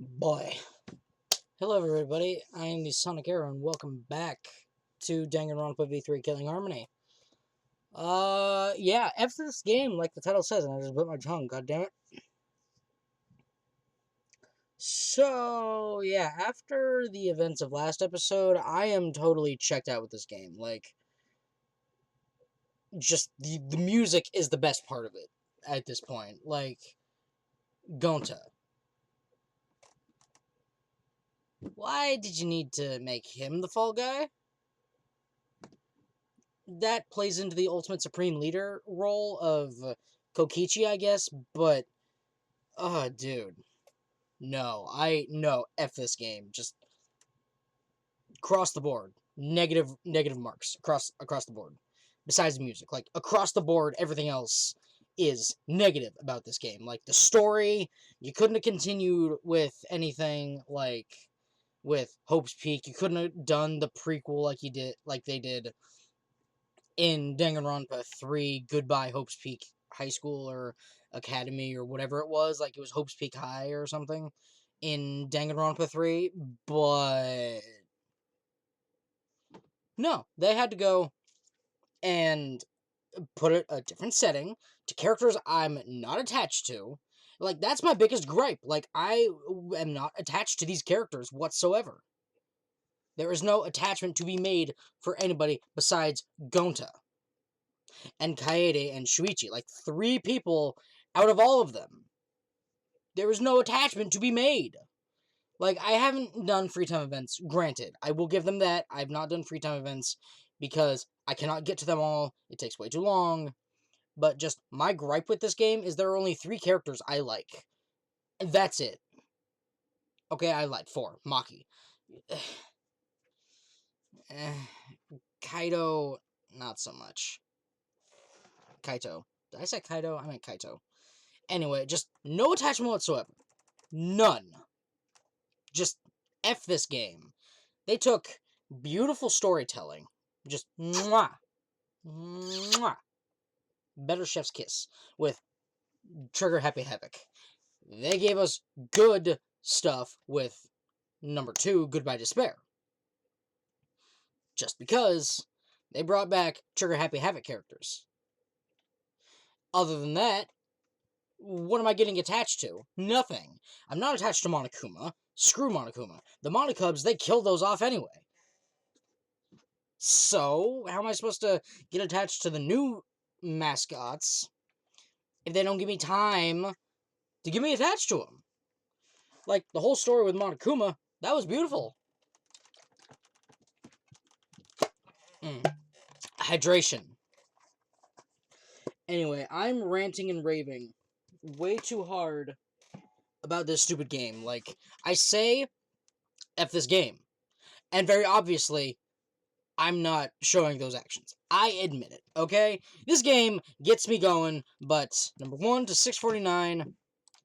Boy. Hello everybody, I am the Sonic Arrow and welcome back to Danganronpa V3 Killing Harmony. Yeah, F this game, like the title says, and I just bit my tongue, god damn it. So, yeah, after the events of last episode, I am totally checked out with this game. Like, just, the music is the best part of it at this point. Like, Gonta. Why did you need to make him the fall guy? That plays into the ultimate supreme leader role of Kokichi, I guess, but dude. No, F this game. Just across the board. Negative marks across the board. Besides the music. Like across the board, everything else is negative about this game. Like the story, you couldn't have continued with anything like with Hope's Peak. You couldn't have done the prequel like they did in Danganronpa 3, Goodbye Hope's Peak High School or Academy or whatever it was. Like, it was Hope's Peak High or something in Danganronpa 3. But no, they had to go and put it a different setting to characters I'm not attached to. Like, that's my biggest gripe. Like, I am not attached to these characters whatsoever. There is no attachment to be made for anybody besides Gonta and Kaede and Shuichi. Like, 3 people out of all of them. There is no attachment to be made. Like, I haven't done free time events. Granted, I will give them that. I've not done free time events because I cannot get to them all. It takes way too long. But just my gripe with this game is there are only 3 characters I like. And that's it. Okay, I like 4. Maki. Kaido, not so much. Kaito. Did I say Kaido? I meant Kaito. Anyway, just no attachment whatsoever. None. Just F this game. They took beautiful storytelling. Just mwah. Mwah. Better Chef's Kiss with Trigger Happy Havoc. They gave us good stuff with number 2, Goodbye Despair. Just because they brought back Trigger Happy Havoc characters. Other than that, what am I getting attached to? Nothing. I'm not attached to Monokuma. Screw Monokuma. The Monokubs, they killed those off anyway. So, how am I supposed to get attached to the new mascots if they don't give me time to get me attached to them? Like, the whole story with Monokuma, that was beautiful. Hydration. Anyway, I'm ranting and raving way too hard about this stupid game. Like, I say F this game. And very obviously, I'm not showing those actions. I admit it, okay? This game gets me going, but number 1 to 649,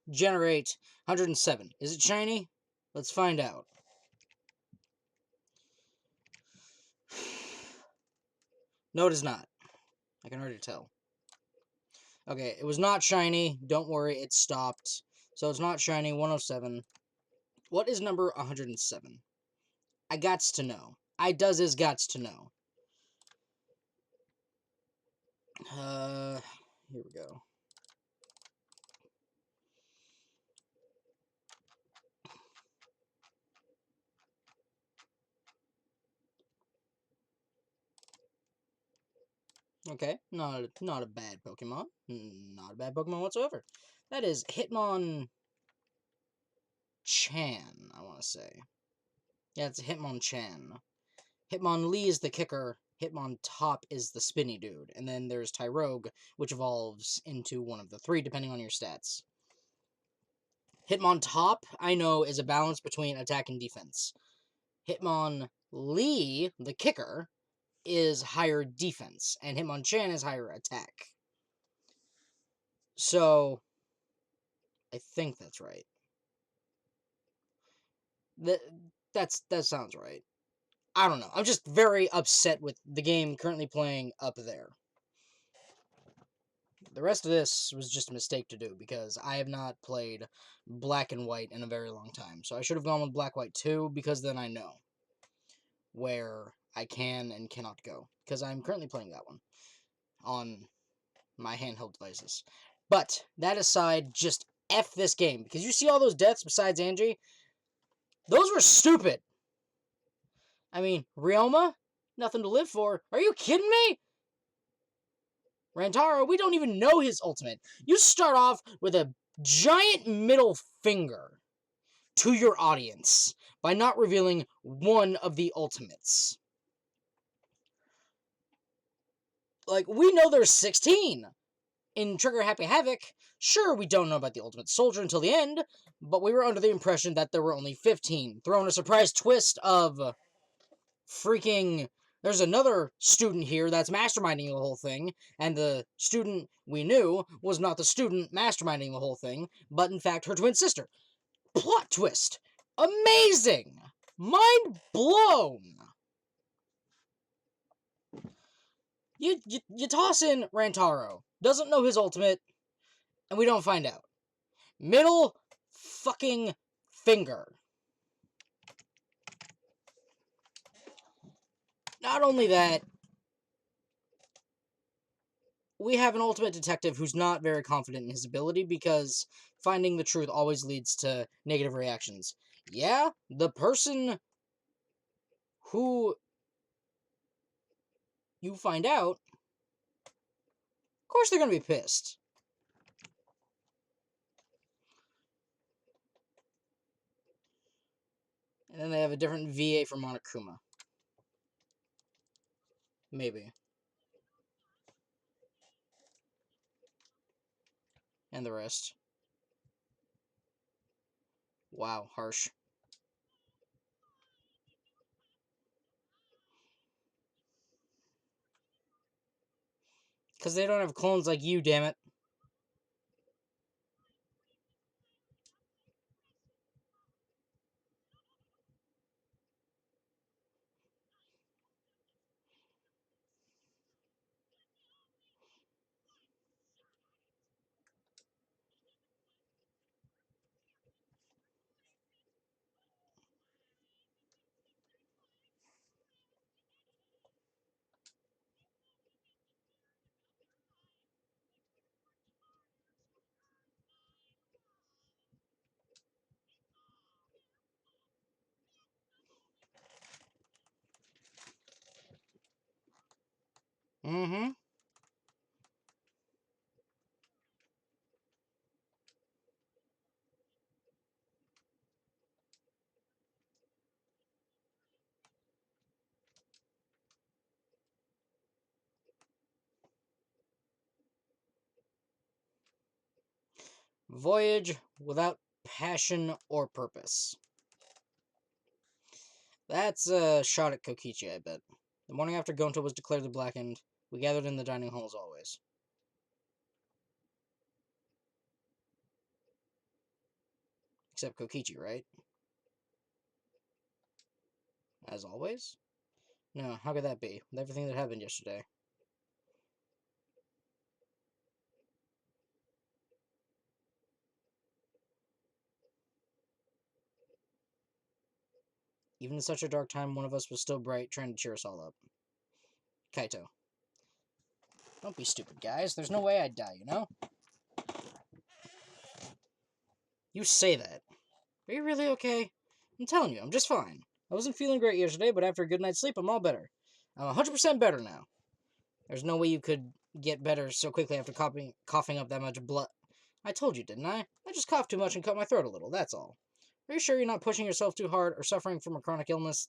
generate 107. Is it shiny? Let's find out. No, it is not. I can already tell. Okay, it was not shiny. Don't worry, it stopped. So it's not shiny, 107. What is number 107? I gots to know. I does is gots to know. Here we go. Okay, not a bad Pokemon. Not a bad Pokemon whatsoever. That is Hitmonchan, I want to say. Yeah, it's Hitmonchan. Hitmonlee is the kicker. Hitmontop is the spinny dude. And then there's Tyrogue, which evolves into one of the 3, depending on your stats. Hitmontop, I know, is a balance between attack and defense. Hitmonlee, the kicker, is higher defense, and Hitmonchan is higher attack. So, I think that's right. That sounds right. I don't know. I'm just very upset with the game currently playing up there. The rest of this was just a mistake to do, because I have not played Black and White in a very long time. So I should have gone with Black White 2, because then I know where I can and cannot go. Because I'm currently playing that one on my handheld devices. But, that aside, just F this game. Because you see all those deaths besides Angie? Those were stupid! I mean, Ryoma? Nothing to live for. Are you kidding me? Rantaro, we don't even know his ultimate. You start off with a giant middle finger to your audience by not revealing one of the ultimates. Like, we know there's 16 in Trigger Happy Havoc. Sure, we don't know about the Ultimate Soldier until the end, but we were under the impression that there were only 15. Throwing a surprise twist of freaking... There's another student here that's masterminding the whole thing, and the student we knew was not the student masterminding the whole thing, but in fact her twin sister. Plot twist! Amazing! Mind blown! You toss in Rantaro, doesn't know his ultimate, and we don't find out. Middle fucking finger. Not only that, we have an ultimate detective who's not very confident in his ability, because finding the truth always leads to negative reactions. Yeah, the person who you find out, of course they're going to be pissed. And then they have a different VA for Monokuma. Maybe. And the rest. Wow, harsh. Because they don't have clones like you, damn it. Mm-hmm. Voyage without passion or purpose. That's a shot at Kokichi, I bet. The morning after Gonto was declared the Blackened, we gathered in the dining hall as always. Except Kokichi, right? As always? No, how could that be, with everything that happened yesterday? Even in such a dark time, one of us was still bright, trying to cheer us all up. Kaito. Don't be stupid, guys. There's no way I'd die, you know? You say that. Are you really okay? I'm telling you, I'm just fine. I wasn't feeling great yesterday, but after a good night's sleep, I'm all better. I'm 100% better now. There's no way you could get better so quickly after coughing up that much blood. I told you, didn't I? I just coughed too much and cut my throat a little, that's all. Are you sure you're not pushing yourself too hard or suffering from a chronic illness?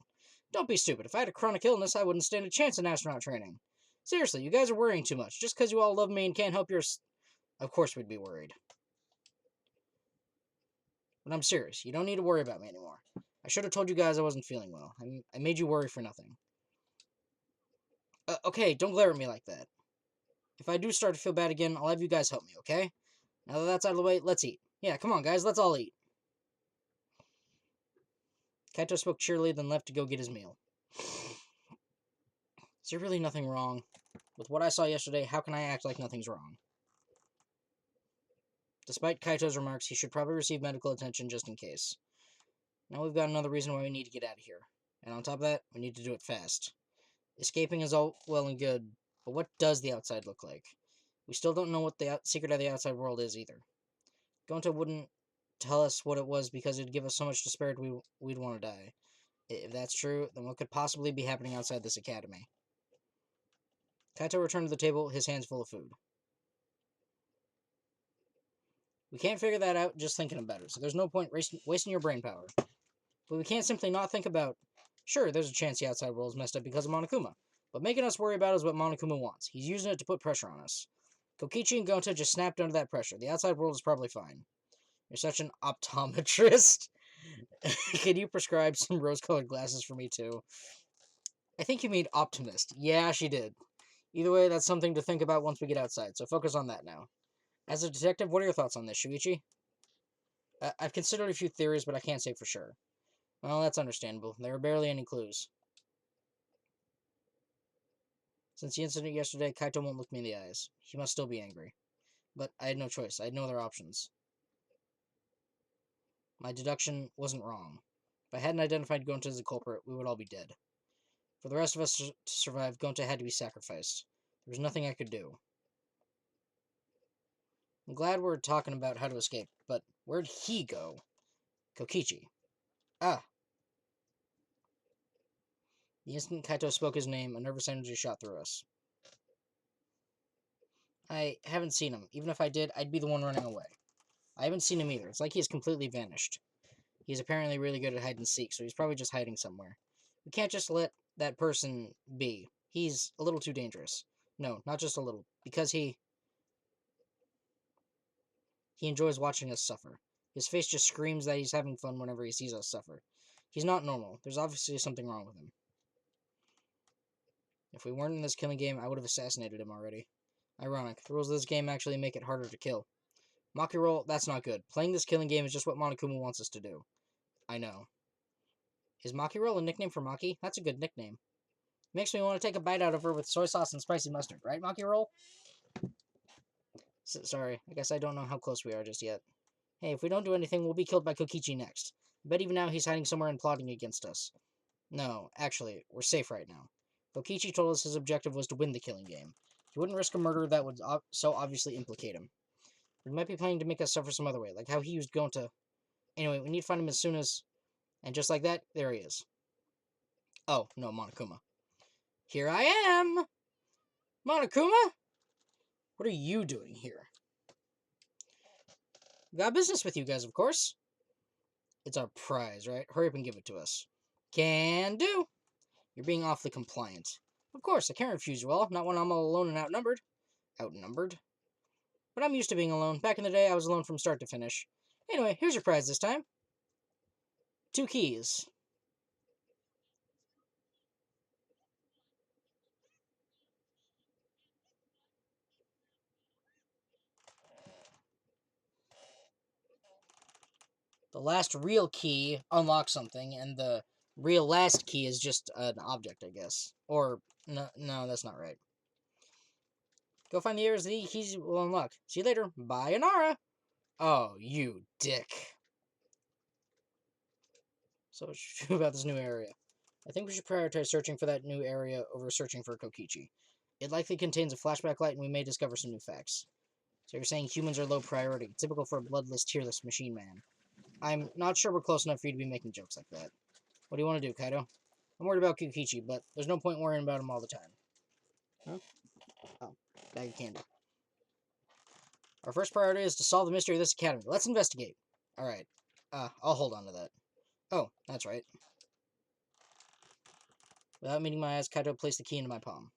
Don't be stupid. If I had a chronic illness, I wouldn't stand a chance in astronaut training. Seriously, you guys are worrying too much. Just because you all love me and can't help your... Of course we'd be worried. But I'm serious. You don't need to worry about me anymore. I should have told you guys I wasn't feeling well. I made you worry for nothing. Okay, don't glare at me like that. If I do start to feel bad again, I'll have you guys help me, okay? Now that that's out of the way, let's eat. Yeah, come on, guys, let's all eat. Kaito spoke cheerily, then left to go get his meal. Is there really nothing wrong? With what I saw yesterday, how can I act like nothing's wrong? Despite Kaito's remarks, he should probably receive medical attention just in case. Now we've got another reason why we need to get out of here. And on top of that, we need to do it fast. Escaping is all well and good, but what does the outside look like? We still don't know what the secret of the outside world is either. Gonta wouldn't tell us what it was because it'd give us so much despair we'd want to die. If that's true, then what could possibly be happening outside this academy? Kaito returned to the table, his hands full of food. We can't figure that out just thinking about it, so there's no point wasting your brain power. But we can't simply not think about... Sure, there's a chance the outside world is messed up because of Monokuma, but making us worry about is what Monokuma wants. He's using it to put pressure on us. Kokichi and Gonta just snapped under that pressure. The outside world is probably fine. You're such an optometrist. Can you prescribe some rose-colored glasses for me, too? I think you mean optimist. Yeah, she did. Either way, that's something to think about once we get outside, so focus on that now. As a detective, what are your thoughts on this, Shuichi? I've considered a few theories, but I can't say for sure. Well, that's understandable. There are barely any clues. Since the incident yesterday, Kaito won't look me in the eyes. He must still be angry. But I had no choice. I had no other options. My deduction wasn't wrong. If I hadn't identified Gonta as the culprit, we would all be dead. For the rest of us to survive, Gonta had to be sacrificed. There was nothing I could do. I'm glad we're talking about how to escape, but where'd he go? Kokichi. Ah. The instant Kaito spoke his name, a nervous energy shot through us. I haven't seen him. Even if I did, I'd be the one running away. I haven't seen him either. It's like he has completely vanished. He's apparently really good at hide and seek, so he's probably just hiding somewhere. We can't just let that person be. He's a little too dangerous. No, not just a little. Because he enjoys watching us suffer. His face just screams that he's having fun whenever he sees us suffer. He's not normal. There's obviously something wrong with him. If we weren't in this killing game, I would have assassinated him already. Ironic. The rules of this game actually make it harder to kill. Maki roll, that's not good. Playing this killing game is just what Monokuma wants us to do. I know. Is Maki roll a nickname for Maki? That's a good nickname. Makes me want to take a bite out of her with soy sauce and spicy mustard, right, Maki roll? Sorry, I guess I don't know how close we are just yet. Hey, if we don't do anything, we'll be killed by Kokichi next. I bet even now he's hiding somewhere and plotting against us. No, actually, we're safe right now. Kokichi told us his objective was to win the killing game. He wouldn't risk a murder that would so obviously implicate him. He might be planning to make us suffer some other way, like how he used Gonta. Anyway, we need to find him as soon as... And just like that, there he is. Oh, no, Monokuma. Here I am! Monokuma? What are you doing here? Got business with you guys, of course. It's our prize, right? Hurry up and give it to us. Can do. You're being awfully compliant. Of course, I can't refuse you all, not when I'm all alone and outnumbered. Outnumbered? But I'm used to being alone. Back in the day, I was alone from start to finish. Anyway, here's your prize this time. 2 keys. The last real key unlocks something, and the real last key is just an object, I guess. Or, no, that's not right. Go find the areas the keys will unlock. See you later. Bye, Inara. Oh, you dick. So what's true about this new area? I think we should prioritize searching for that new area over searching for Kokichi. It likely contains a flashback light, and we may discover some new facts. So you're saying humans are low priority, typical for a bloodless, tearless machine man. I'm not sure we're close enough for you to be making jokes like that. What do you want to do, Kaido? I'm worried about Kokichi, but there's no point worrying about him all the time. Huh? Oh, bag of candy. Our first priority is to solve the mystery of this academy. Let's investigate. Alright. I'll hold on to that. Oh, that's right. Without meeting my eyes, Kaido placed the key into my palm.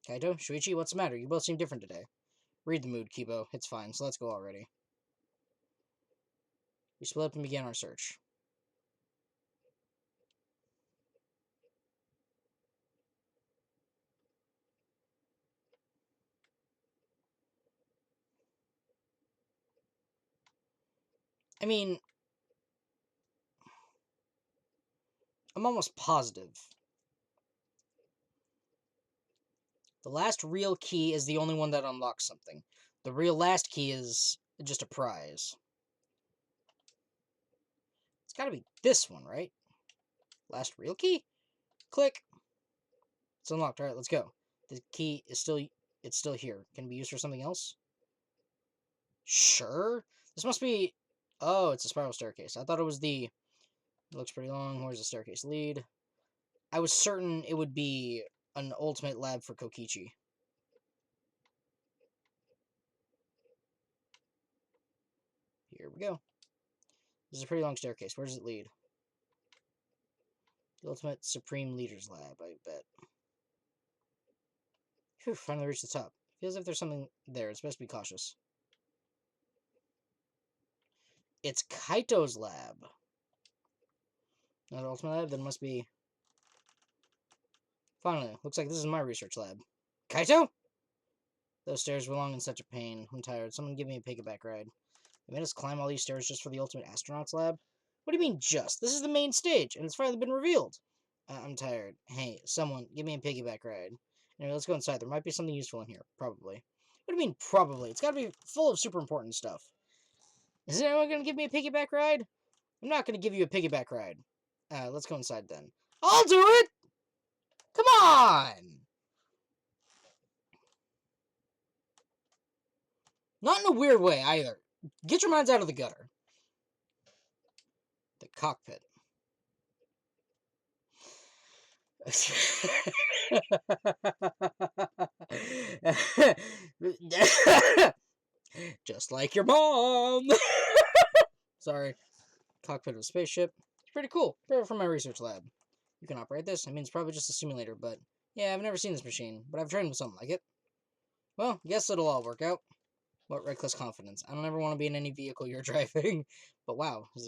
Kaido, Shuichi, what's the matter? You both seem different today. Read the mood, Kibo. It's fine, so let's go already. We split up and began our search. I mean, I'm almost positive. The last real key is the only one that unlocks something. The real last key is just a prize. It's gotta be this one, right? Last real key? Click. It's unlocked. Alright, let's go. The key is still... It's still here. Can it be used for something else? Sure. This must be... Oh, it's a spiral staircase. I thought it was the... It looks pretty long. Where's the staircase lead? I was certain it would be an ultimate lab for Kokichi. Here we go. This is a pretty long staircase. Where does it lead? The ultimate supreme leader's lab, I bet. Phew, finally reached the top. Feels as if there's something there. It's best to be cautious. It's Kaito's lab. Not ultimate lab, then it must be... Finally, looks like this is my research lab. Kaito? Those stairs were long and such a pain. I'm tired. Someone give me a piggyback ride. They made us climb all these stairs just for the ultimate astronaut's lab? What do you mean just? This is the main stage, and it's finally been revealed. I'm tired. Hey, someone, give me a piggyback ride. Anyway, let's go inside. There might be something useful in here. Probably. What do you mean, probably? It's gotta be full of super important stuff. Is anyone gonna give me a piggyback ride? I'm not gonna give you a piggyback ride. Let's go inside then. I'll do it! Come on! Not in a weird way, either. Get your minds out of the gutter. The cockpit. Just like your mom. Sorry. Cockpit of a spaceship. It's pretty cool. Perfect for my research lab. You can operate this. I mean, it's probably just a simulator, but... Yeah, I've never seen this machine, but I've trained with something like it. Well, guess it'll all work out. What reckless confidence. I don't ever want to be in any vehicle you're driving. But wow, is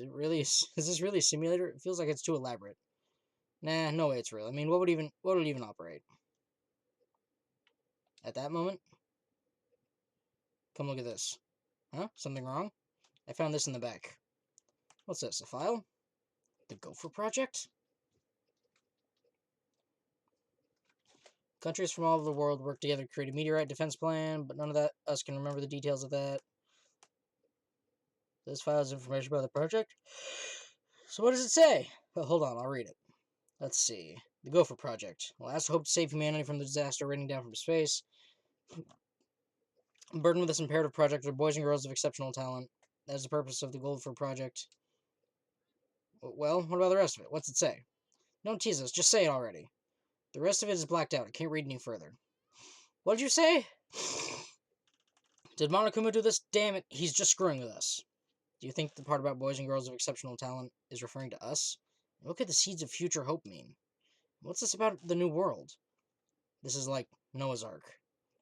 this really a simulator? It feels like it's too elaborate. Nah, no way it's real. I mean, what would it even operate? At that moment? Come look at this. Huh? Something wrong? I found this in the back. What's this, a file? The Gopher Project? Countries from all over the world work together to create a meteorite defense plan, but none of us can remember the details of that. This file has information about the project? So what does it say? Well, hold on, I'll read it. Let's see. The Gopher Project. Last hope to save humanity from the disaster raining down from space. Burdened with this imperative project are boys and girls of exceptional talent. That is the purpose of the Gopher Project. Well, what about the rest of it? What's it say? Don't tease us, just say it already. The rest of it is blacked out. I can't read any further. What did you say? Did Monokuma do this? Damn it, he's just screwing with us. Do you think the part about boys and girls of exceptional talent is referring to us? What could the seeds of future hope mean? What's this about the new world? This is like Noah's Ark.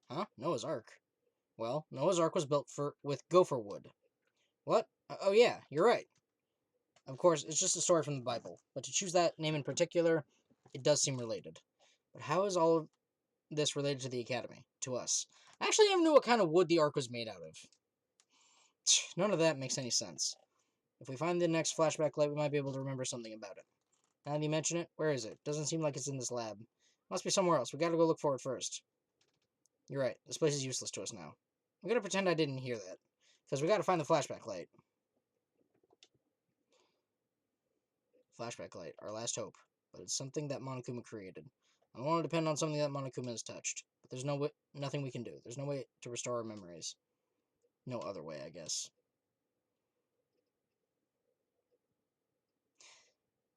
Huh? Noah's Ark? Well, Noah's Ark was built with gopher wood. What? Oh yeah, you're right. Of course, it's just a story from the Bible, but to choose that name in particular, it does seem related. But how is all of this related to the Academy? To us? I actually never knew what kind of wood the Ark was made out of. None of that makes any sense. If we find the next flashback light, we might be able to remember something about it. Now that you mention it, where is it? Doesn't seem like it's in this lab. Must be somewhere else. We gotta go look for it first. You're right. This place is useless to us now. I'm gonna pretend I didn't hear that. Because we gotta find the flashback light. Flashback light. Our last hope. But it's something that Monokuma created. I don't want to depend on something that Monokuma has touched. But there's nothing we can do. There's no way to restore our memories. No other way, I guess.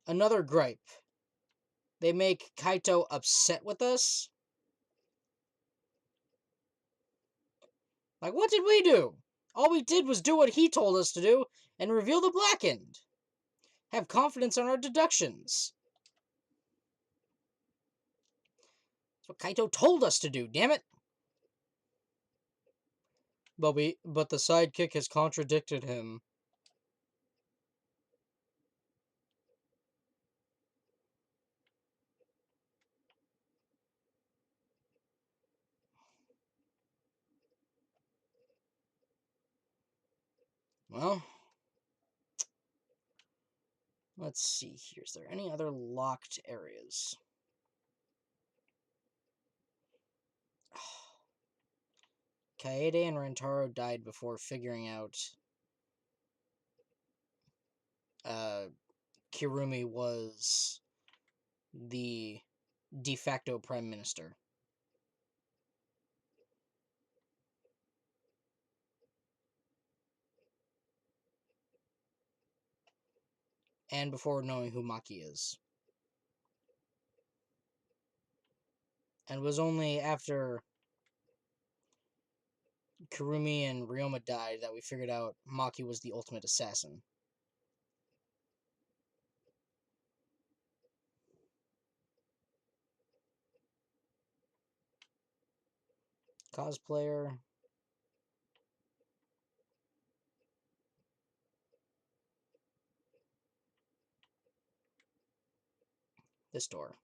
Another gripe. They make Kaito upset with us? Like, what did we do? All we did was do what he told us to do and reveal the Blackened. Have confidence in our deductions. That's what Kaito told us to do, damn it. But the sidekick has contradicted him. Well, let's see here. Is there any other locked areas? Kaede and Rantaro died before figuring out Kirumi was the de facto prime minister. And before knowing who Maki is. And it was only after Kirumi and Ryoma died that we figured out Maki was the ultimate assassin. Cosplayer. This door.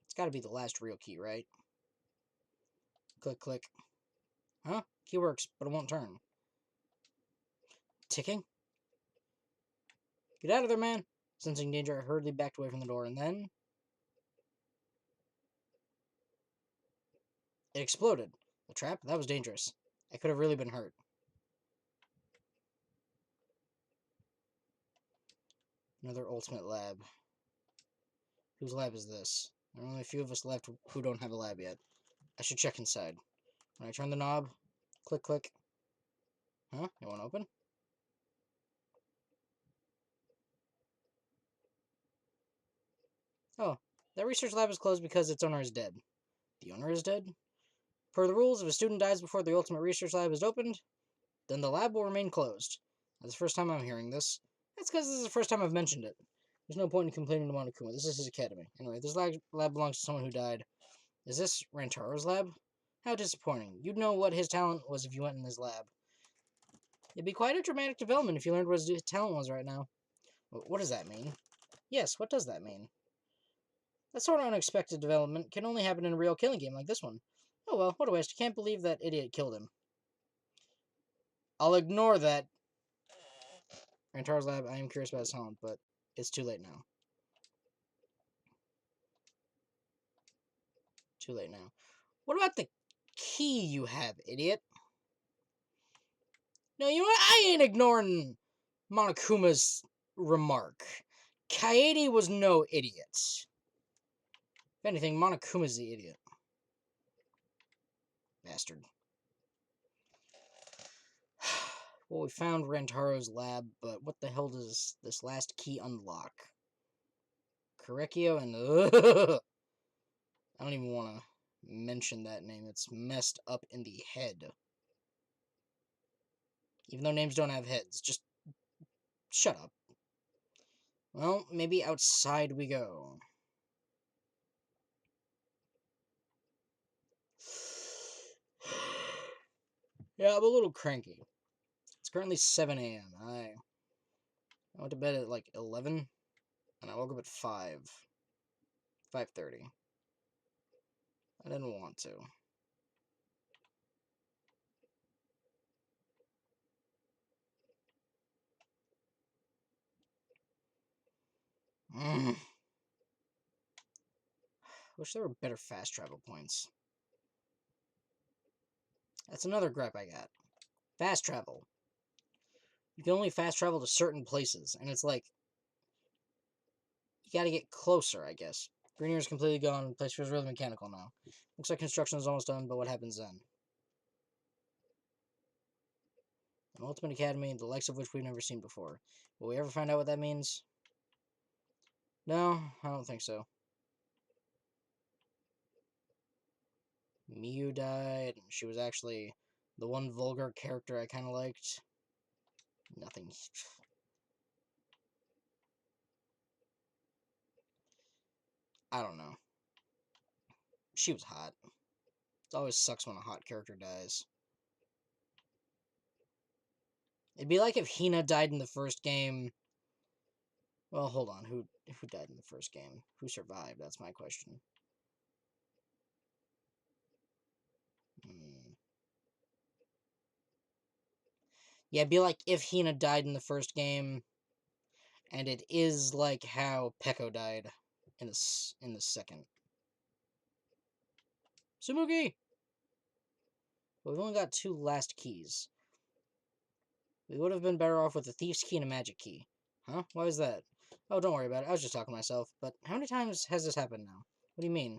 It's gotta be the last real key, right? Click, click. Huh? Key works, but it won't turn. Ticking? Get out of there, man! Sensing danger, I hurriedly backed away from the door, and then... it exploded. The trap? That was dangerous. I could have really been hurt. Another ultimate lab. Whose lab is this? There are only a few of us left who don't have a lab yet. I should check inside. When I turn the knob, click, click. Huh? It won't open? Oh, that research lab is closed because its owner is dead. The owner is dead? Per the rules, if a student dies before the ultimate research lab is opened, then the lab will remain closed. That's the first time I'm hearing this. That's because this is the first time I've mentioned it. There's no point in complaining to Monokuma. This is his academy. Anyway, this lab belongs to someone who died. Is this Rantaro's lab? How disappointing. You'd know what his talent was if you went in his lab. It'd be quite a dramatic development if you learned what his talent was right now. What does that mean? Yes, what does that mean? That sort of unexpected development can only happen in a real killing game like this one. Oh well, what a waste. I can't believe that idiot killed him. I'll ignore that. Rantaro's lab, I am curious about his talent, but it's too late now. Too late now. What about the key you have, idiot? No, you know what? I ain't ignoring Monokuma's remark. Kaede was no idiot. If anything, Monokuma's the idiot. Bastard. Well, we found Rantaro's lab, but what the hell does this last key unlock? Korekio and... I don't even want to mention that name. It's messed up in the head. Even though names don't have heads. Just shut up. Well, maybe outside we go. Yeah, I'm a little cranky. It's currently 7 a.m. I went to bed at like 11, and I woke up at 5:30. I didn't want to. Wish there were better fast travel points. That's another gripe I got. Fast travel. You can only fast travel to certain places, and it's like, you gotta get closer, I guess. Green is completely gone, the place feels really mechanical now. Looks like construction is almost done, but what happens then? An Ultimate Academy, the likes of which we've never seen before. Will we ever find out what that means? No, I don't think so. Miyu died, and she was actually the one vulgar character I kind of liked. Nothing. I don't know. She was hot. It always sucks when a hot character dies. It'd be like if Hina died in the first game. Well, hold on. Who died in the first game? Who survived? That's my question. Yeah, it'd be like if Hina died in the first game, and it is like how Peko died in the second. Tsumugi! But we've only got 2 last keys. We would have been better off with a thief's key and a magic key. Huh? Why is that? Oh, don't worry about it. I was just talking to myself. But how many times has this happened now? What do you mean?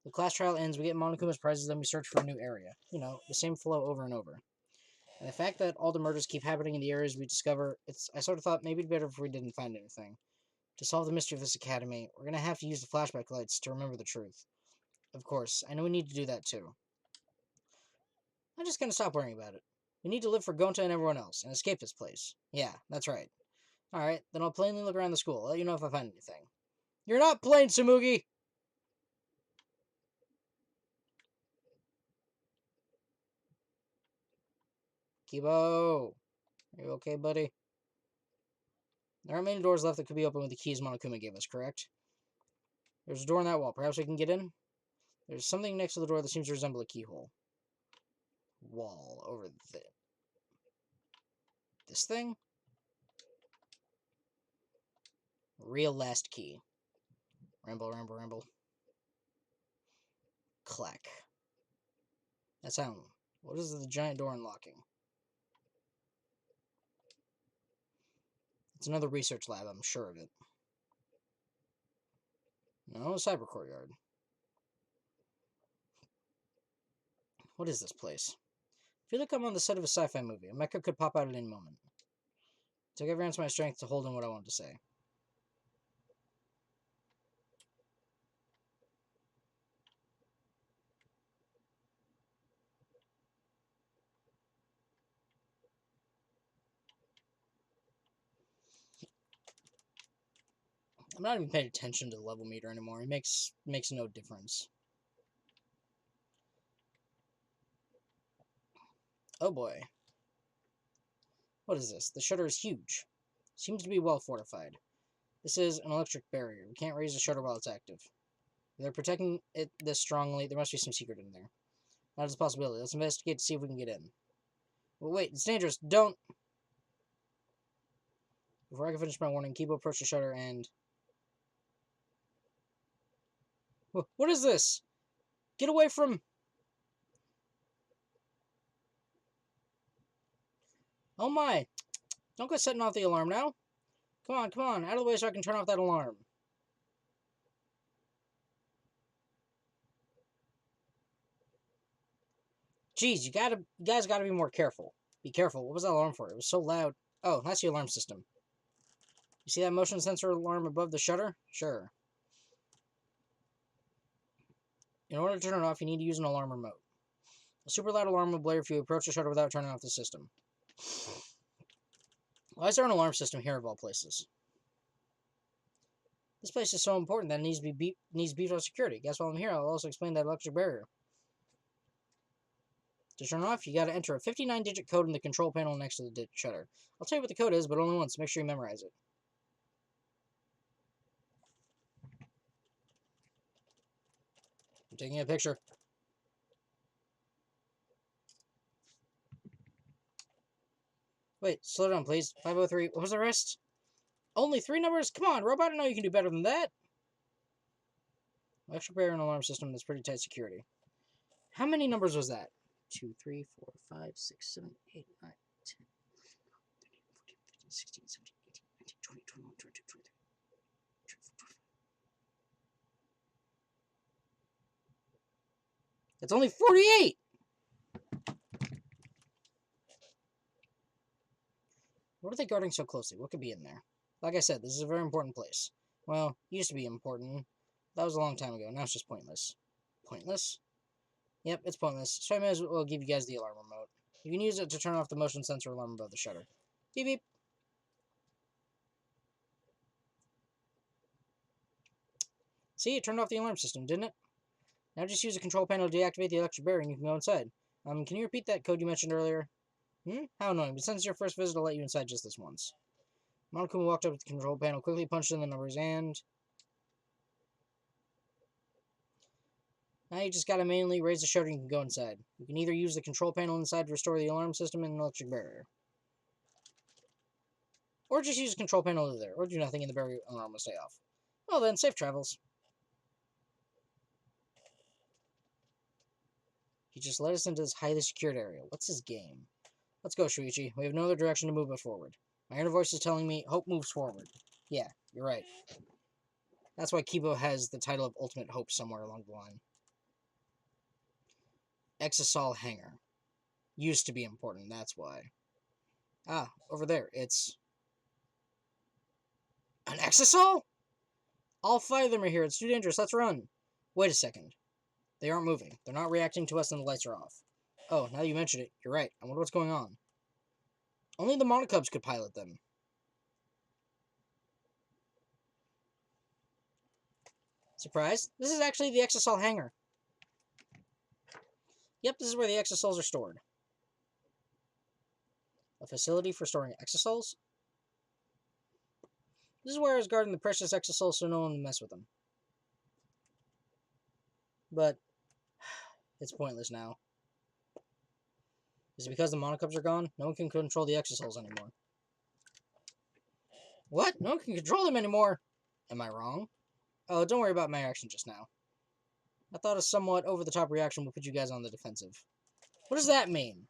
The class trial ends, we get Monokuma's prizes, then we search for a new area. You know, the same flow over and over. And the fact that all the murders keep happening in the areas we discover, I sort of thought maybe it'd be better if we didn't find anything. To solve the mystery of this academy, we're gonna have to use the flashback lights to remember the truth. Of course, I know we need to do that too. I'm just gonna stop worrying about it. We need to live for Gonta and everyone else, and escape this place. Yeah, that's right. Alright, then I'll plainly look around the school. I'll let you know if I find anything. You're not plain, Samugi! Kibo! Are you okay, buddy? There aren't many doors left that could be opened with the keys Monokuma gave us, correct? There's a door in that wall. Perhaps we can get in? There's something next to the door that seems to resemble a keyhole. Wall over there. This thing? Real last key. Ramble, ramble, ramble. Clack. That sound. What is the giant door unlocking? It's another research lab, I'm sure of it. No, a cyber courtyard. What is this place? I feel like I'm on the set of a sci-fi movie. A mecha could pop out at any moment. It took every ounce of my strength to hold in what I wanted to say. I'm not even paying attention to the level meter anymore. It makes no difference. Oh boy. What is this? The shutter is huge. Seems to be well fortified. This is an electric barrier. We can't raise the shutter while it's active. If they're protecting it this strongly, there must be some secret in there. That is a possibility. Let's investigate to see if we can get in. Well, wait, it's dangerous. Don't! Before I can finish my warning, Kibo approached the shutter and... What is this? Get away from... Oh my! Don't go setting off the alarm now. Come on, out of the way so I can turn off that alarm. Jeez, you guys gotta be more careful. Be careful. What was that alarm for? It was so loud. Oh, that's the alarm system. You see that motion sensor alarm above the shutter? Sure. In order to turn it off, you need to use an alarm remote. A super loud alarm will blare if you approach the shutter without turning off the system. Why is there an alarm system here of all places? This place is so important that it needs beefed up security. Guess while I'm here, I'll also explain that electric barrier. To turn it off, you gotta enter a 59-digit code in the control panel next to the shutter. I'll tell you what the code is, but only once. Make sure you memorize it. I'm taking a picture. Wait, slow down, please. 503. What was the rest? Only 3 numbers? Come on, robot, I know you can do better than that. Electric barrier and alarm system that's pretty tight security. How many numbers was that? 2, 3, 4, 5, 6, 7, 8, 9, 10, 13, 14, 15, 16, 17, 18, 19, 20, 21, 22, 23, 24, 25. That's only 48! What are they guarding so closely? What could be in there? Like I said, this is a very important place. Well, used to be important. That was a long time ago. Now it's just pointless. Pointless? Yep, it's pointless. So I may as well give you guys the alarm remote. You can use it to turn off the motion sensor alarm above the shutter. Beep beep. See, it turned off the alarm system, didn't it? Now just use the control panel to deactivate the electric barrier and you can go inside. Can you repeat that code you mentioned earlier? How annoying, but since it's your first visit, I'll let you inside just this once. Monokuma walked up to the control panel, quickly punched in the numbers, and... Now you just gotta manually raise the shutter and you can go inside. You can either use the control panel inside to restore the alarm system and an electric barrier. Or just use the control panel over there, or do nothing and the barrier alarm will stay off. Well then, safe travels. He just led us into this highly secured area. What's his game? Let's go, Shuichi. We have no other direction to move but forward. My inner voice is telling me, hope moves forward. Yeah, you're right. That's why Kibo has the title of Ultimate Hope somewhere along the line. Exisol Hangar. Used to be important, that's why. Ah, over there, it's... an Exisol? All 5 of them are here. It's too dangerous. Let's run. Wait a second. They aren't moving. They're not reacting to us and the lights are off. Oh, now that you mention it, you're right. I wonder what's going on. Only the Monocubs could pilot them. Surprise? This is actually the Exisol hangar. Yep, this is where the Exisols are stored. A facility for storing Exisols? This is where I was guarding the precious Exisols so no one would mess with them. But it's pointless now. Is it because the Monocubs are gone? No one can control the Exisols anymore. What? No one can control them anymore? Am I wrong? Oh, don't worry about my action just now. I thought a somewhat over-the-top reaction would put you guys on the defensive. What does that mean?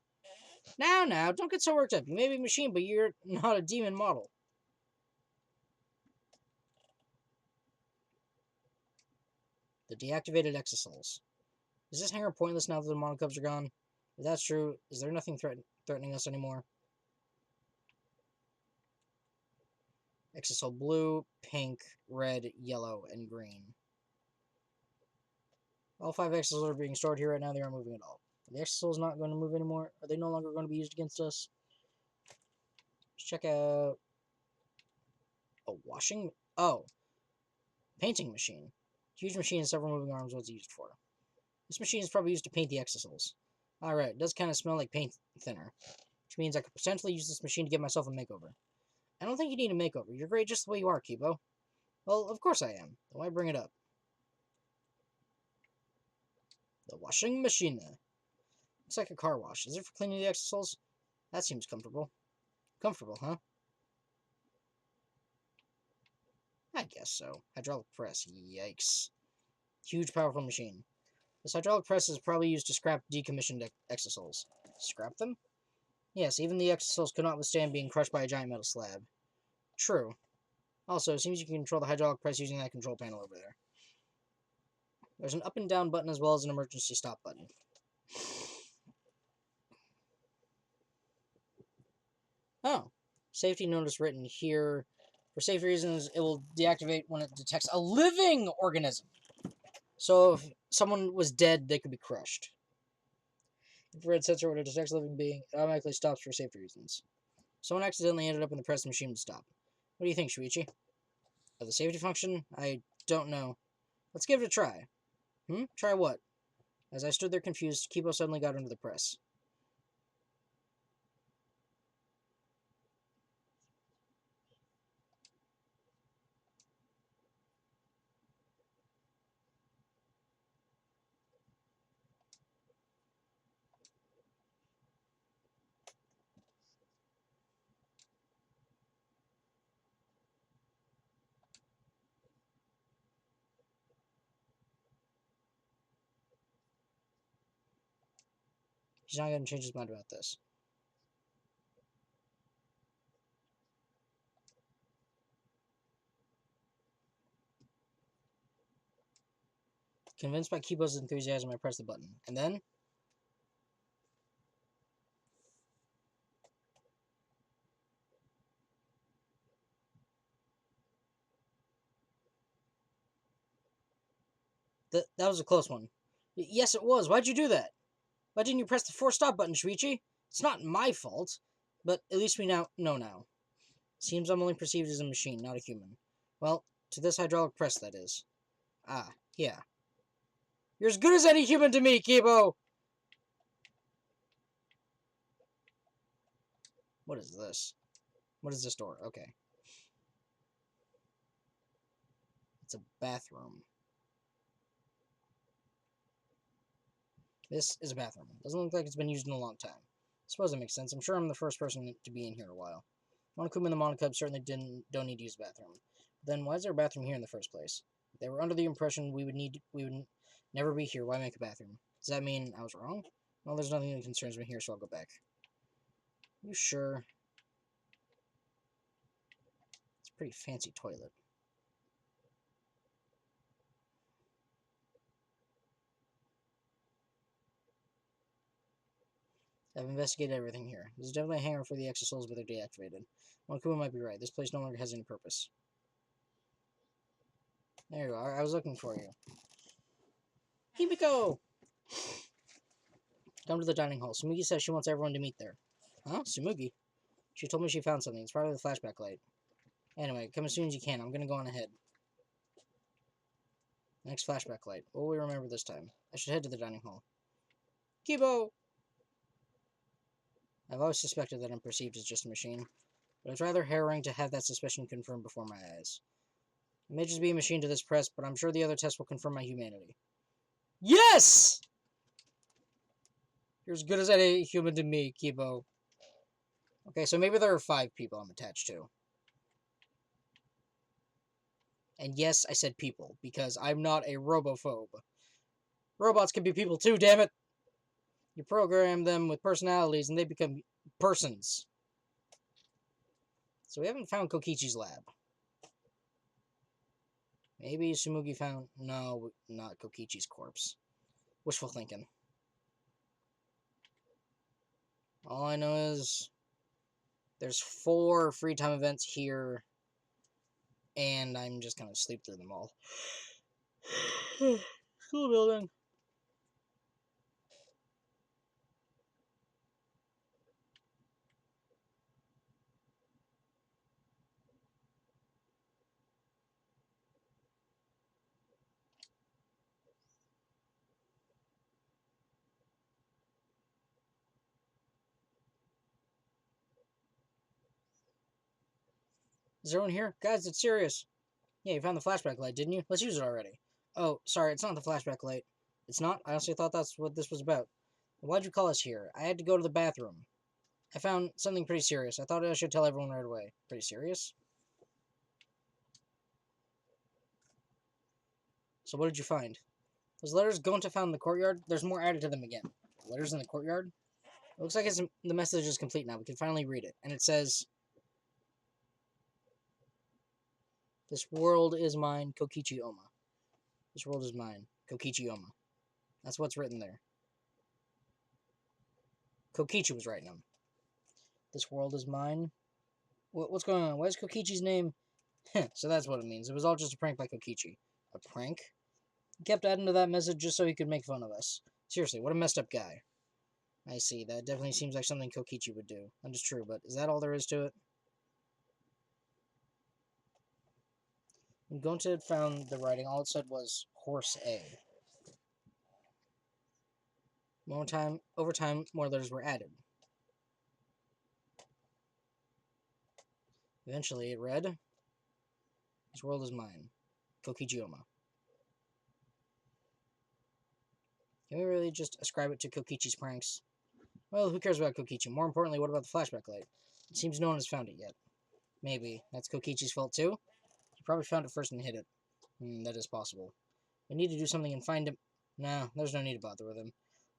Now, don't get so worked up. You may be a machine, but you're not a demon model. The deactivated Exisols. Is this hangar pointless now that the Monocubs are gone? If that's true, is there nothing threatening us anymore? Exisol blue, pink, red, yellow, and green. All 5 Exisols are being stored here right now. They aren't moving at all. Are the Exisols not going to move anymore? Are they no longer going to be used against us? Let's check out... a washing... oh. Painting machine. Huge machine and several moving arms. What's it used for? This machine is probably used to paint the Exisols. Alright, it does kind of smell like paint thinner. Which means I could potentially use this machine to give myself a makeover. I don't think you need a makeover. You're great just the way you are, Kibo. Well, of course I am. Then why bring it up? The washing machine. Looks like a car wash. Is it for cleaning the Exisols? That seems comfortable. Comfortable, huh? I guess so. Hydraulic press. Yikes. Huge, powerful machine. This hydraulic press is probably used to scrap decommissioned Exisols. Scrap them? Yes, even the Exisols could not withstand being crushed by a giant metal slab. True. Also, it seems you can control the hydraulic press using that control panel over there. There's an up and down button as well as an emergency stop button. Oh. Safety notice written here. For safety reasons, it will deactivate when it detects a living organism. So if someone was dead, they could be crushed. If red sensor were to detect a living being, it automatically stops for safety reasons. Someone accidentally ended up in the press machine to stop. What do you think, Shuichi? Of the safety function? I don't know. Let's give it a try. Try what? As I stood there confused, Kibo suddenly got under the press. He's not going to change his mind about this. Convinced by Kibo's enthusiasm, I pressed the button. And then... that was a close one. Yes, it was. Why'd you do that? Why didn't you press the force stop button, Shuichi? It's not my fault. But at least we now know now. Seems I'm only perceived as a machine, not a human. Well, to this hydraulic press, that is. Ah, yeah. You're as good as any human to me, Kibo! What is this? What is this door? Okay. It's a bathroom. This is a bathroom. Doesn't look like it's been used in a long time. I suppose that makes sense. I'm sure I'm the first person to be in here in a while. Monokuma and the Monocub certainly don't need to use the bathroom. Then why is there a bathroom here in the first place? If they were under the impression we would never be here. Why make a bathroom? Does that mean I was wrong? Well, there's nothing that concerns me here, so I'll go back. You sure? It's a pretty fancy toilet. I've investigated everything here. This is definitely a hangar for the exosouls, but they're deactivated. Kuma might be right. This place no longer has any purpose. There you are. I was looking for you. Himiko! Come to the dining hall. Sumugi says she wants everyone to meet there. Huh? Sumugi? She told me she found something. It's probably the flashback light. Anyway, come as soon as you can. I'm gonna go on ahead. Next flashback light. What will we remember this time? I should head to the dining hall. Kibo! I've always suspected that I'm perceived as just a machine, but it's rather harrowing to have that suspicion confirmed before my eyes. I may just be a machine to this press, but I'm sure the other tests will confirm my humanity. Yes! You're as good as any human to me, Kibo. Okay, so maybe there are 5 people I'm attached to. And yes, I said people, because I'm not a robophobe. Robots can be people too, damn it! You program them with personalities and they become persons. So we haven't found Kokichi's lab. Maybe Sumugi found... No, not Kokichi's corpse. Wishful thinking. All I know is... there's 4 free time events here. And I'm just gonna sleep through them all. School building. Is everyone here? Guys, it's serious. Yeah, you found the flashback light, didn't you? Let's use it already. Oh, sorry, it's not the flashback light. It's not? I honestly thought that's what this was about. Why'd you call us here? I had to go to the bathroom. I found something pretty serious. I thought I should tell everyone right away. Pretty serious? So what did you find? Those letters Gonta found in the courtyard, there's more added to them again. Letters in the courtyard? It looks like the message is complete now. We can finally read it. And it says... This world is mine, Kokichi Oma. This world is mine, Kokichi Oma. That's what's written there. Kokichi was writing them. This world is mine. What's going on? Why is Kokichi's name... So that's what it means. It was all just a prank by Kokichi. A prank? He kept adding to that message just so he could make fun of us. Seriously, what a messed up guy. I see. That definitely seems like something Kokichi would do. That is true, but is that all there is to it? When Gonta had found the writing, all it said was, Horse A. Over time, more letters were added. Eventually, it read, This world is mine. Kokichi Oma. Can we really just ascribe it to Kokichi's pranks? Well, who cares about Kokichi? More importantly, what about the flashback light? It seems no one has found it yet. Maybe. That's Kokichi's fault too? He probably found it first and hid it. That is possible. We need to do something and find him. Nah, there's no need to bother with him.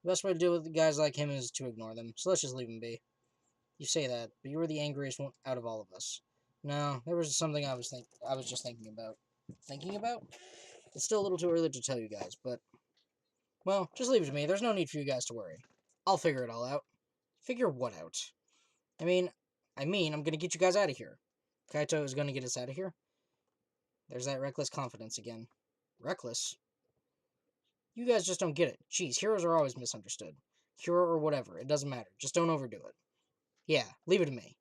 The best way to deal with guys like him is to ignore them, so let's just leave him be. You say that, but you were the angriest one out of all of us. No, there was something I was just thinking about. Thinking about? It's still a little too early to tell you guys, but... Well, just leave it to me. There's no need for you guys to worry. I'll figure it all out. Figure what out? I mean, I'm gonna get you guys out of here. Kaito is gonna get us out of here? There's that reckless confidence again. Reckless? You guys just don't get it. Jeez, heroes are always misunderstood. Hero or whatever, it doesn't matter. Just don't overdo it. Yeah, leave it to me.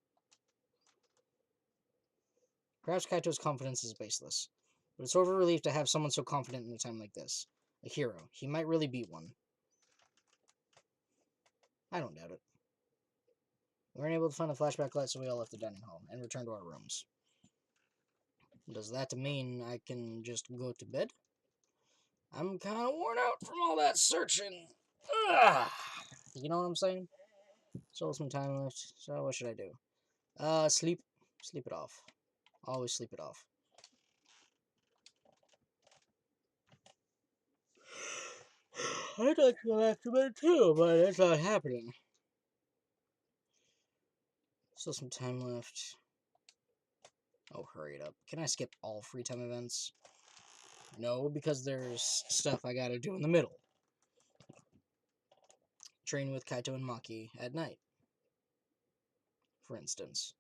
Perhaps Kaito's confidence is baseless, but it's over relief to have someone so confident in a time like this. A hero. He might really be one. I don't doubt it. We weren't able to find a flashback light, so we all left the dining hall and returned to our rooms. Does that mean I can just go to bed? I'm kind of worn out from all that searching. Ugh. You know what I'm saying? Still some time left, so what should I do? Sleep. Sleep it off. Always sleep it off. I'd like to go back to bed too, but it's not happening. Still some time left. Oh, hurry it up. Can I skip all free time events? No, because there's stuff I gotta do in the middle. Train with Kaito and Maki at night, for instance.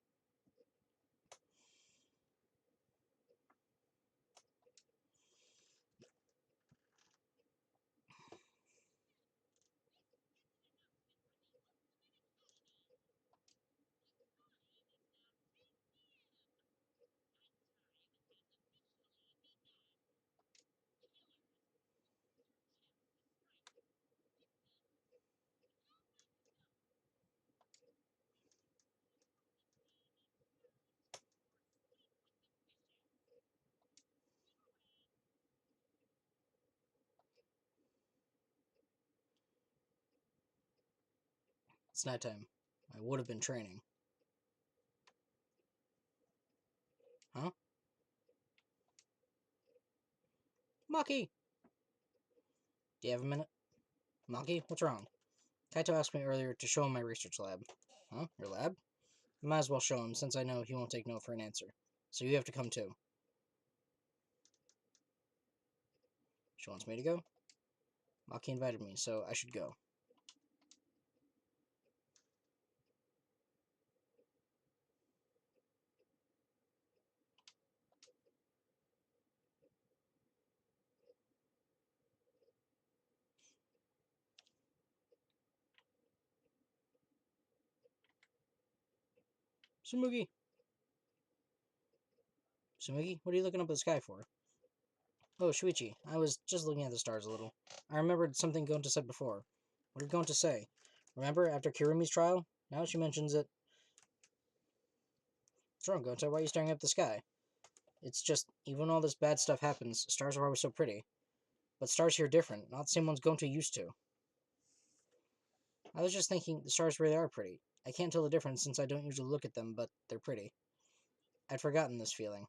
It's nighttime. I would have been training. Huh? Maki! Do you have a minute? Maki, what's wrong? Kaito asked me earlier to show him my research lab. Huh? Your lab? I might as well show him, since I know he won't take no for an answer. So you have to come too. She wants me to go? Maki invited me, so I should go. Sumugi! Sumugi, what are you looking up at the sky for? Oh, Shuichi, I was just looking at the stars a little. I remembered something Gonta said before. What did Gonta say? Remember, after Kirumi's trial? Now she mentions it. What's wrong, Gonta? Why are you staring up at the sky? It's just, even when all this bad stuff happens, stars are always so pretty. But stars here are different, not the same ones Gonta used to. I was just thinking the stars really are pretty. I can't tell the difference since I don't usually look at them, but they're pretty. I'd forgotten this feeling.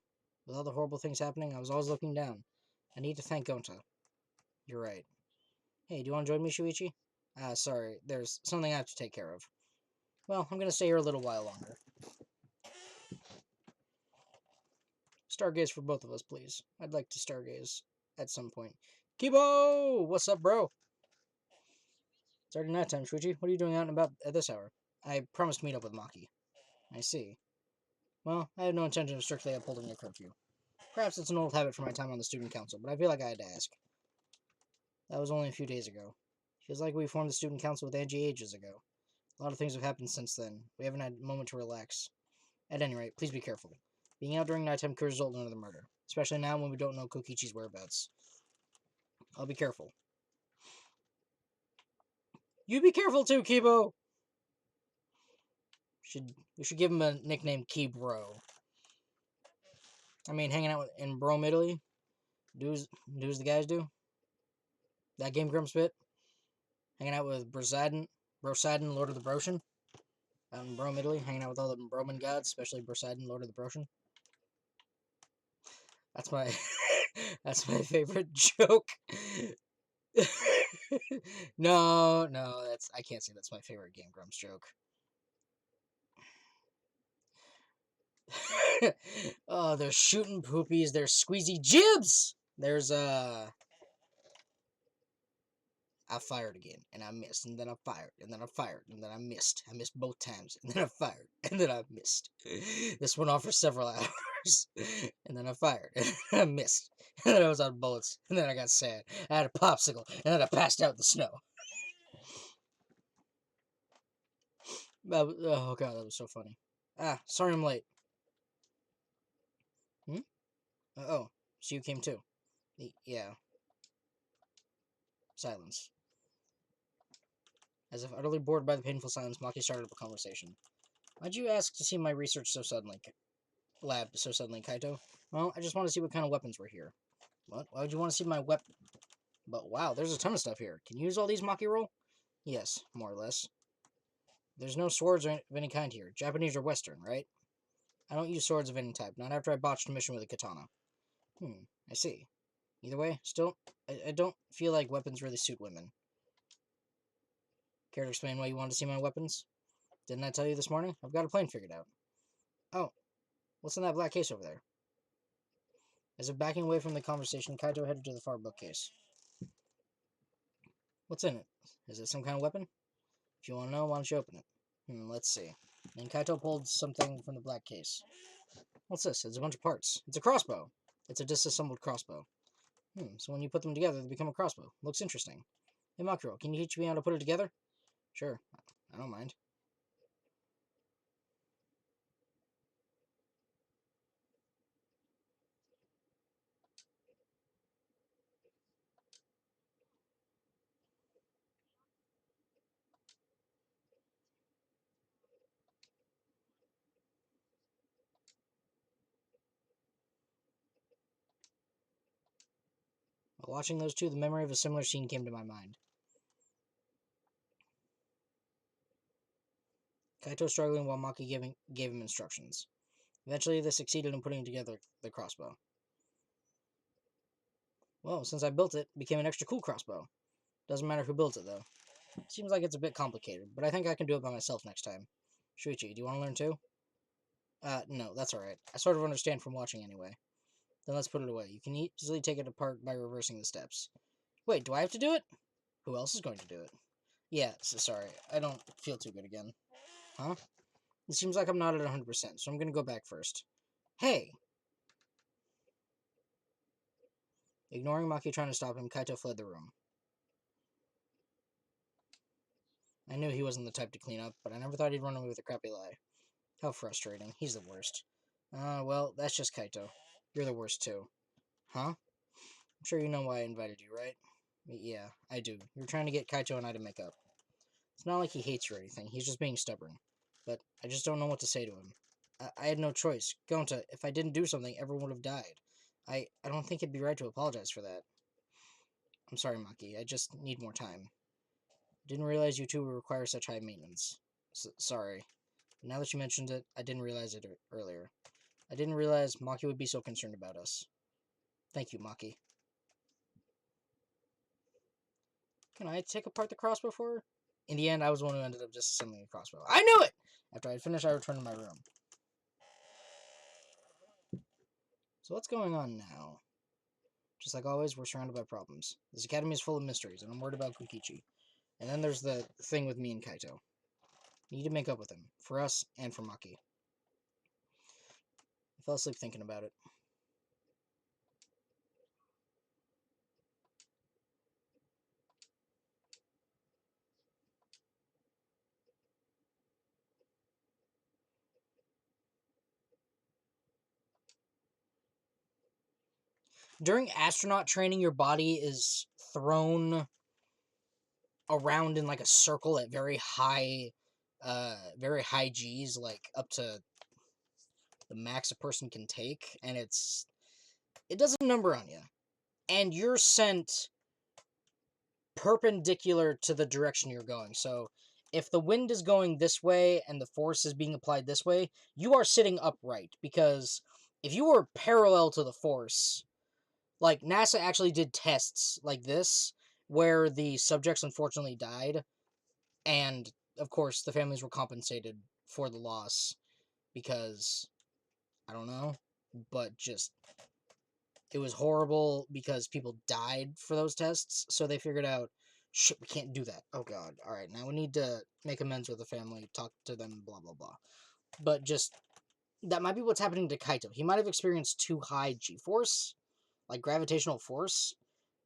With all the horrible things happening, I was always looking down. I need to thank Gonta. You're right. Hey, do you want to join me, Shuichi? Sorry, there's something I have to take care of. Well, I'm gonna stay here a little while longer. Stargaze for both of us, please. I'd like to stargaze at some point. Kibo! What's up, bro? It's already nighttime, Shuichi. What are you doing out and about at this hour? I promised to meet up with Maki. I see. Well, I have no intention of strictly upholding your curfew. Perhaps it's an old habit from my time on the student council, but I feel like I had to ask. That was only a few days ago. Feels like we formed the student council with Angie ages ago. A lot of things have happened since then. We haven't had a moment to relax. At any rate, please be careful. Being out during nighttime could result in another murder, especially now when we don't know Kokichi's whereabouts. I'll be careful. You be careful too, Kibo! We should give him a nickname, Kibro. I mean, hanging out in Brome, Italy? Do as the guys do? That Game Grumps bit? Hanging out with Brosadin, Lord of the Broshan? Out in Brome, Italy, hanging out with all the Roman gods, especially Brosadin, Lord of the Broshan. That's my that's my favorite joke. no, that's I can't say that's my favorite Game Grumps joke. Oh, there's shooting poopies, there's squeezy jibs. There's I fired again, and I missed, and then I fired, and then I fired, and then I missed. I missed both times, and then I fired, and then I missed. This went on for several hours, and then I fired, and then I missed, and then I was out of bullets, and then I got sad. I had a popsicle, and then I passed out in the snow. Oh god, that was so funny. Sorry I'm late. Hmm? Oh, so you came too. Yeah. Silence. As if utterly bored by the painful silence, Maki started up a conversation. Why'd you ask to see my research so suddenly, Kaito? Well, I just want to see what kind of weapons were here. What? Why would you want to see my weapon? But wow, there's a ton of stuff here. Can you use all these, Maki roll? Yes, more or less. There's no swords of any kind here. Japanese or Western, right? I don't use swords of any type, not after I botched a mission with a katana. I see. Either way, still, I don't feel like weapons really suit women. Care to explain why you wanted to see my weapons? Didn't I tell you this morning? I've got a plan figured out. Oh, what's in that black case over there? As if backing away from the conversation, Kaito headed to the far bookcase. What's in it? Is it some kind of weapon? If you want to know, why don't you open it? Let's see. And Kaito pulled something from the black case. What's this? It's a bunch of parts. It's a crossbow. It's a disassembled crossbow. So when you put them together, they become a crossbow. Looks interesting. Hey, Makiro, can you teach me how to put it together? Sure. I don't mind. While watching those two, the memory of a similar scene came to my mind. Kaito struggling while Maki gave him instructions. Eventually, they succeeded in putting together the crossbow. Well, since I built it, it became an extra cool crossbow. Doesn't matter who built it, though. Seems like it's a bit complicated, but I think I can do it by myself next time. Shuichi, do you want to learn too? No, that's alright. I sort of understand from watching anyway. Then let's put it away. You can easily take it apart by reversing the steps. Wait, do I have to do it? Who else is going to do it? Yeah, sorry. I don't feel too good again. Huh? It seems like I'm not at 100%, so I'm gonna go back first. Hey! Ignoring Maki trying to stop him, Kaito fled the room. I knew he wasn't the type to clean up, but I never thought he'd run away with a crappy lie. How frustrating. He's the worst. Well, that's just Kaito. You're the worst, too. Huh? I'm sure you know why I invited you, right? Yeah, I do. You're trying to get Kaito and I to make up. It's not like he hates you or anything. He's just being stubborn. But I just don't know what to say to him. I had no choice. Gonta, if I didn't do something, everyone would have died. I don't think it'd be right to apologize for that. I'm sorry, Maki. I just need more time. Didn't realize you two would require such high maintenance. Sorry. Now that you mentioned it, I didn't realize it earlier. I didn't realize Maki would be so concerned about us. Thank you, Maki. Can I take apart the crossbow for her? In the end, I was the one who ended up disassembling the crossbow. I knew it! After I had finished, I returned to my room. So what's going on now? Just like always, we're surrounded by problems. This academy is full of mysteries, and I'm worried about Kukichi. And then there's the thing with me and Kaito. I need to make up with him. For us, and for Maki. I fell asleep thinking about it. During astronaut training, your body is thrown around in like a circle at very high G's, like up to the max a person can take, and it does a number on you. And you're sent perpendicular to the direction you're going. So if the wind is going this way and the force is being applied this way, you are sitting upright, because if you were parallel to the force, like NASA actually did tests like this where the subjects unfortunately died, and of course the families were compensated for the loss because I don't know, but just it was horrible because people died for those tests, so they figured out, shit, we can't do that. Oh god, alright, now we need to make amends with the family, talk to them, blah blah blah. But just, that might be what's happening to Kaito. He might have experienced too high G-force, like gravitational force,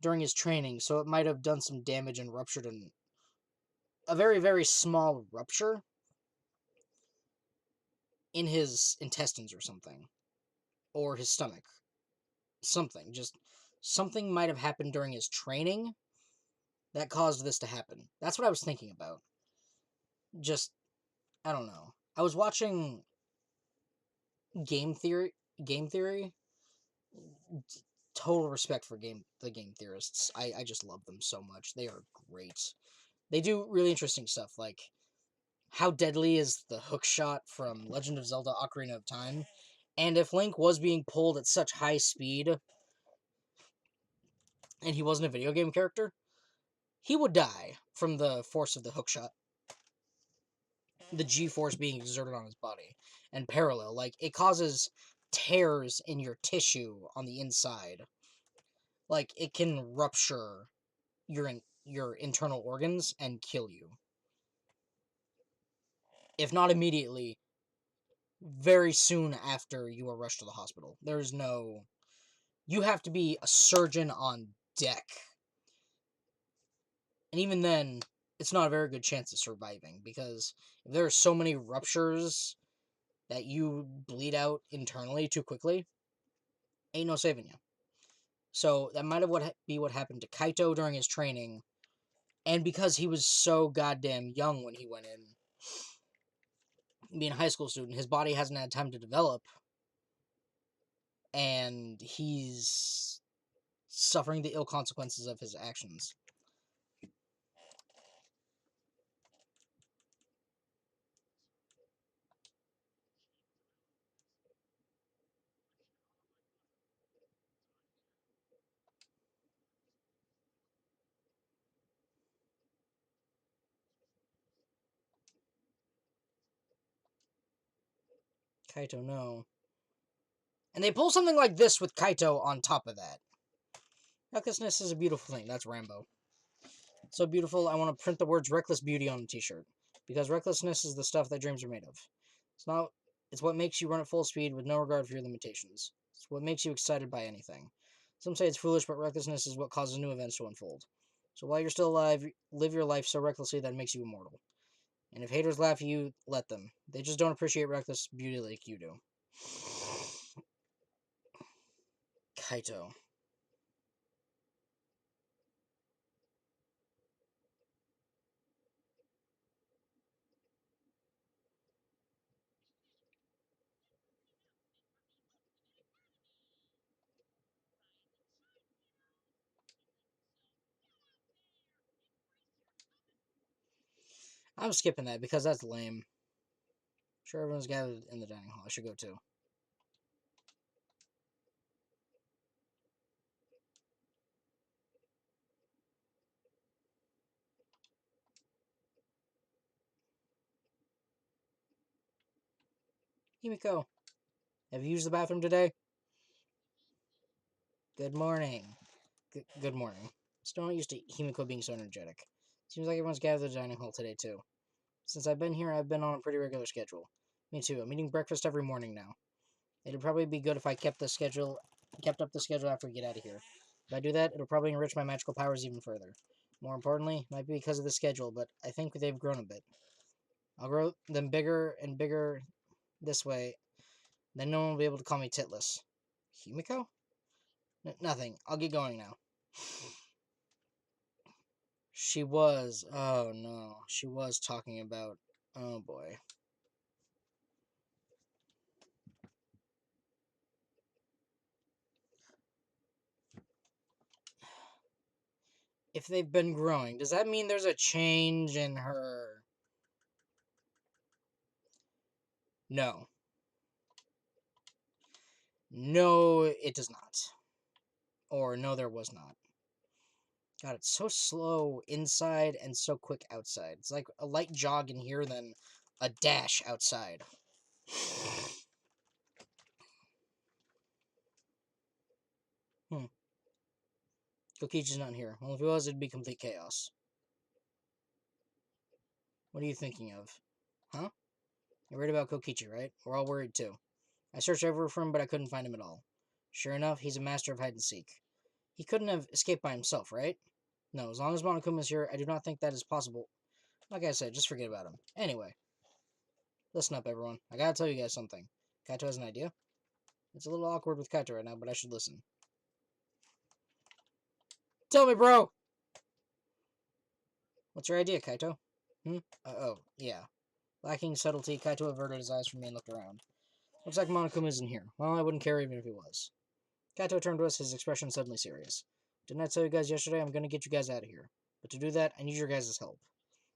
during his training, so it might have done some damage and ruptured a very, very small rupture in his intestines or something. Or his stomach. Something. Just something might have happened during his training that caused this to happen. That's what I was thinking about. Just, I don't know. I was watching Game Theory. Total respect for the game theorists. I just love them so much. They are great. They do really interesting stuff, like how deadly is the hook shot from Legend of Zelda Ocarina of Time? And if Link was being pulled at such high speed and he wasn't a video game character, he would die from the force of the hook shot. The G-force being exerted on his body. And parallel, like, it causes tears in your tissue on the inside. Like, it can rupture your internal organs and kill you. If not immediately, very soon after you are rushed to the hospital. There's no... You have to be a surgeon on deck. And even then, it's not a very good chance of surviving, because if there are so many ruptures that you bleed out internally too quickly, ain't no saving you. So that might have be what happened to Kaito during his training, and because he was so goddamn young when he went in, being a high school student, his body hasn't had time to develop, and he's suffering the ill consequences of his actions. Kaito, no. And they pull something like this with Kaito on top of that. Recklessness is a beautiful thing. That's Rambo. So beautiful, I want to print the words reckless beauty on a t-shirt. Because recklessness is the stuff that dreams are made of. It's what makes you run at full speed with no regard for your limitations. It's what makes you excited by anything. Some say it's foolish, but recklessness is what causes new events to unfold. So while you're still alive, live your life so recklessly that it makes you immortal. And if haters laugh at you, let them. They just don't appreciate reckless beauty like you do. Kaito. I'm skipping that because that's lame. Sure, everyone's gathered in the dining hall. I should go too. Himiko, have you used the bathroom today? Good morning. Good morning. Still not used to Himiko being so energetic. Seems like everyone's gathered at the dining hall today too. Since I've been here, I've been on a pretty regular schedule. Me too. I'm eating breakfast every morning now. It'd probably be good if I kept up the schedule after we get out of here. If I do that, it'll probably enrich my magical powers even further. More importantly, it might be because of the schedule, but I think they've grown a bit. I'll grow them bigger and bigger this way, then no one will be able to call me titless. Himiko? Nothing. I'll get going now. She was. Oh no. She was talking about. Oh boy. If they've been growing, does that mean there's a change in her? No. No, it does not. Or no, there was not. God, it's so slow inside and so quick outside. It's like a light jog in here, then a dash outside. Kokichi's not here. Well, if he was, it'd be complete chaos. What are you thinking of? Huh? You're worried about Kokichi, right? We're all worried too. I searched everywhere for him, but I couldn't find him at all. Sure enough, he's a master of hide and seek. He couldn't have escaped by himself, right? No, as long as Monokuma's here, I do not think that is possible. Like I said, just forget about him. Anyway, listen up, everyone. I gotta tell you guys something. Kaito has an idea. It's a little awkward with Kaito right now, but I should listen. Tell me, bro! What's your idea, Kaito? Oh, yeah. Lacking subtlety, Kaito averted his eyes from me and looked around. Looks like Monokuma isn't here. Well, I wouldn't care even if he was. Kaito turned to us, his expression suddenly serious. Didn't I tell you guys yesterday I'm gonna get you guys out of here? But to do that, I need your guys' help.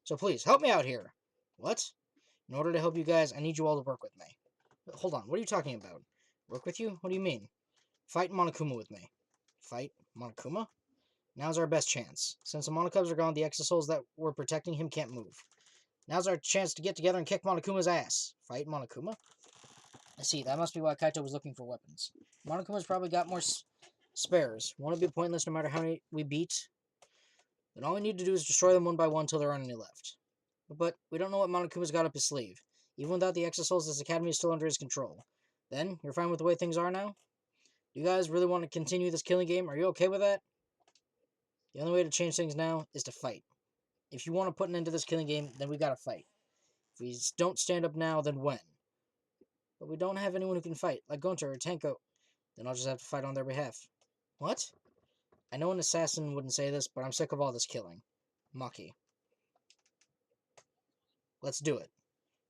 So please, help me out here! What? In order to help you guys, I need you all to work with me. Hold on, what are you talking about? Work with you? What do you mean? Fight Monokuma with me. Fight Monokuma? Now's our best chance. Since the Monokubs are gone, the Exosouls that were protecting him can't move. Now's our chance to get together and kick Monokuma's ass. Fight Monokuma? I see, that must be why Kaito was looking for weapons. Monokuma's probably got more spares. Won't it be pointless no matter how many we beat? Then all we need to do is destroy them one by one until there aren't any left. But we don't know what Monokuma's got up his sleeve. Even without the Exosouls, this academy is still under his control. Then, you're fine with the way things are now? Do you guys really want to continue this killing game? Are you okay with that? The only way to change things now is to fight. If you want to put an end to this killing game, then we gotta fight. If we don't stand up now, then when? But we don't have anyone who can fight, like Gunter or Tenko. Then I'll just have to fight on their behalf. What? I know an assassin wouldn't say this, but I'm sick of all this killing. Maki. Let's do it.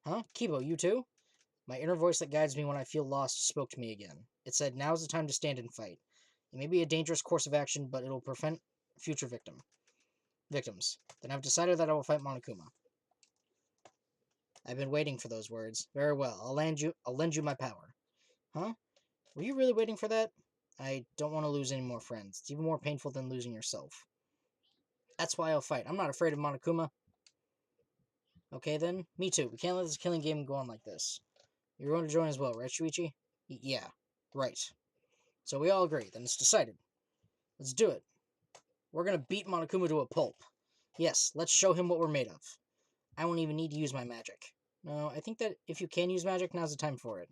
Huh? Kibo, you too? My inner voice that guides me when I feel lost spoke to me again. It said, now's the time to stand and fight. It may be a dangerous course of action, but it'll prevent future victims. Then I've decided that I will fight Monokuma. I've been waiting for those words. Very well, I'll lend you my power. Huh? Were you really waiting for that? I don't want to lose any more friends. It's even more painful than losing yourself. That's why I'll fight. I'm not afraid of Monokuma. Okay then, me too. We can't let this killing game go on like this. You're going to join as well, right, Shuichi? Yeah, right. So we all agree, then it's decided. Let's do it. We're gonna beat Monokuma to a pulp. Yes, let's show him what we're made of. I won't even need to use my magic. No, I think that if you can use magic, now's the time for it.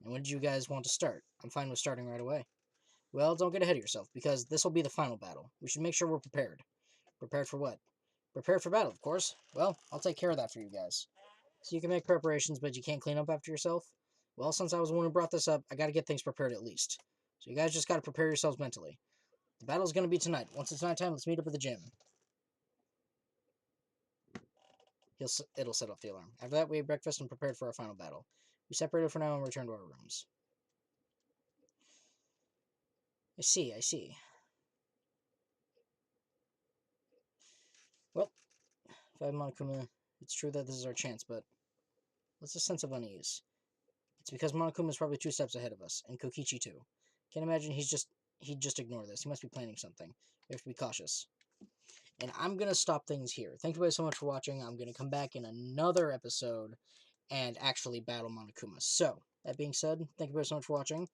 And when did you guys want to start? I'm fine with starting right away. Well, don't get ahead of yourself, because this will be the final battle. We should make sure we're prepared. Prepared for what? Prepared for battle, of course. Well, I'll take care of that for you guys. So you can make preparations, but you can't clean up after yourself? Well, since I was the one who brought this up, I gotta get things prepared at least. So you guys just gotta prepare yourselves mentally. The battle's gonna be tonight. Once it's nighttime, let's meet up at the gym. It'll set off the alarm. After that, we ate breakfast and prepared for our final battle. We separated for now and returned to our rooms. I see. Well, if I have Monokuma, it's true that this is our chance, but what's a sense of unease? It's because Monokuma is probably 2 steps ahead of us, and Kokichi too. Can't imagine he'd just ignore this. He must be planning something. We have to be cautious. And I'm going to stop things here. Thank you guys so much for watching. I'm going to come back in another episode and actually battle Monokuma. So, that being said, thank you guys so much for watching.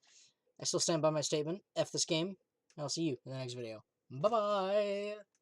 I still stand by my statement. F this game. And I'll see you in the next video. Bye-bye!